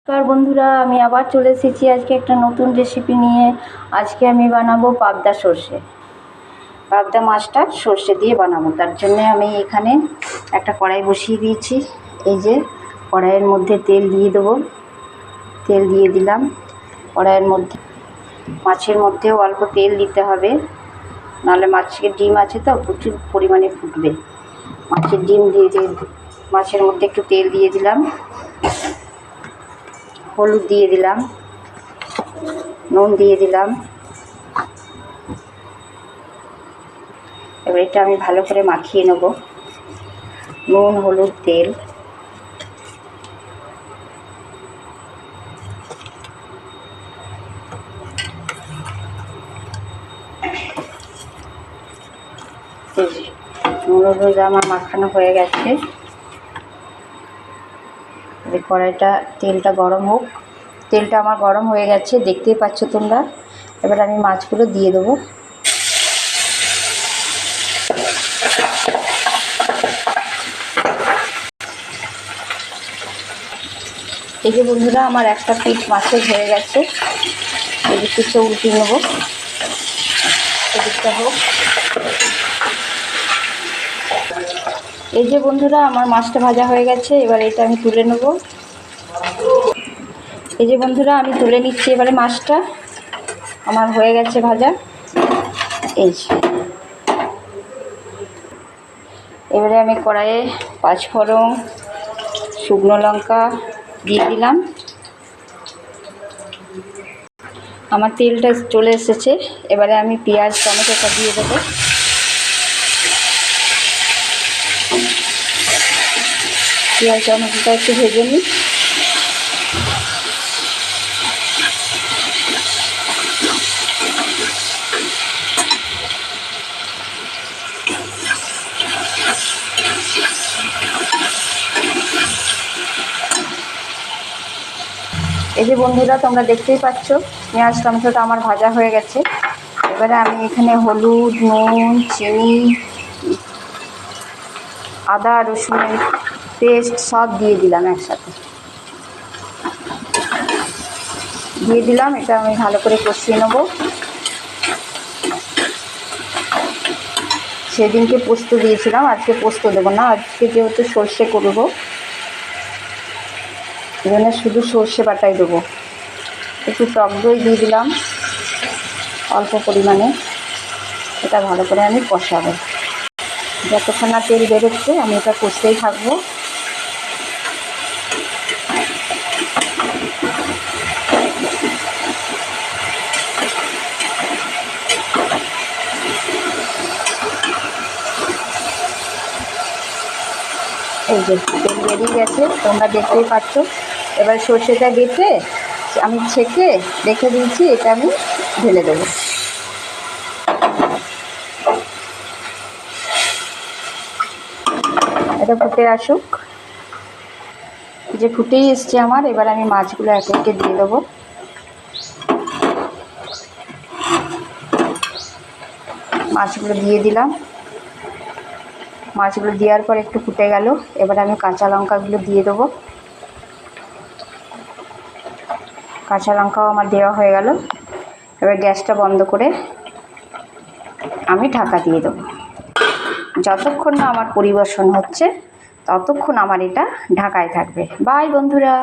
নমস্কার বন্ধুরা, আমি আবার চলে এসেছি আজকে একটা নতুন রেসিপি নিয়ে। আজকে আমি বানাবো পাবদা সর্ষে। পাবদা মাছটা সর্ষে দিয়ে বানাবো। তার জন্য আমি এখানে একটা কড়াই বসিয়ে দিয়েছি। এই যে কড়াইয়ের মধ্যে তেল দিয়ে দেবো। তেল দিয়ে দিলাম। কড়াইয়ের মধ্যে মাছের মধ্যেও অল্প তেল দিতে হবে, নাহলে মাছের ডিম আছে তো প্রচুর পরিমাণে ফুটবে। মাছের ডিম দিয়ে মাছের মধ্যে একটু তেল দিয়ে দিলাম, হলুদ দিয়ে দিলাম, নুন দিয়ে দিলাম। এবার এটা আমি ভালো করে মাখিয়ে নেব। নুন, হলুদ, তেল। নুন হলুদ আমার মাখানো হয়ে গেছে। কড়াইটা তেলটা গরম হোক। তেলটা আমার গরম হয়ে গেছে, দেখতেই পাচ্ছ তোমরা। এবার আমি মাছগুলো দিয়ে দেবো। এই যে বন্ধুরা, আমার একটা পিঠ মাছের হয়ে গেছে। এদিক থেকে উল্টিয়ে নেবো, এদিকটা হোক। এই যে বন্ধুরা, আমার মাছটা ভাজা হয়ে গেছে। এবার এটা আমি তুলে নেব। এই যে বন্ধুরা, আমি তুলে নিচ্ছি এবারে মাছটা। আমার হয়ে গেছে ভাজা। এই এবারে আমি কড়াইয়ে 5 ফোড়ন, শুকনো লঙ্কা দিয়ে দিলাম। আমার তেলটা চলে এসেছে। এবারে আমি পেঁয়াজ টমেটোটা দিয়ে দেবো। পেঁয়াজ টমেটোটা একটু ভেজে নিই। এই যে বন্ধুরা, তোমরা দেখতেই পাচ্ছ পেঁয়াজ টমেটোটা আমার ভাজা হয়ে গেছে। এবারে আমি এখানে হলুদ, নুন, চিনি, আদা রসুনের পেস্ট সব দিয়ে দিলাম একসাথে। দিয়ে দিলাম, এটা আমি ভালো করে কষিয়ে নেব। সেদিনকে পোস্ত দিয়েছিলাম, আজকে পোস্ত দেবো না। আজকে যেহেতু সর্ষে করবো, এজন্য শুধু সর্ষে বাটাই দেবো। একটু টক দই দিয়ে দিলাম অল্প পরিমাণে। এটা ভালো করে আমি কষাবো। যতক্ষণ না তেল বেরোচ্ছে আমি এটা কষতেই থাকবো। এই যে তেল বেরিয়ে গেছে, তোমরা দেখতেই পাচ্ছ। এবার সর্ষেটা বেটে আমি ছেঁকে রেখে দিয়েছি, এটা আমি ঢেলে দেবো। এটা ফুটে আসুক। যে ফুটেই এসছে আমার। এবার আমি মাছগুলো একে একে দিয়ে দেবো। মাছগুলো দিয়ে দিলাম। মাছগুলো দেওয়ার পর একটু ফুটে গেল। এবার আমি কাঁচা লঙ্কাগুলো দিয়ে দেবো। কাঁচা লঙ্কাও আমার দেওয়া হয়ে গেল। এবার গ্যাসটা বন্ধ করে আমি ঢাকা দিয়ে দেবো। যতক্ষণ না আমার পরিবেশন হচ্ছে ততক্ষণ আমার এটা ঢাকায় থাকবে। বাই বন্ধুরা।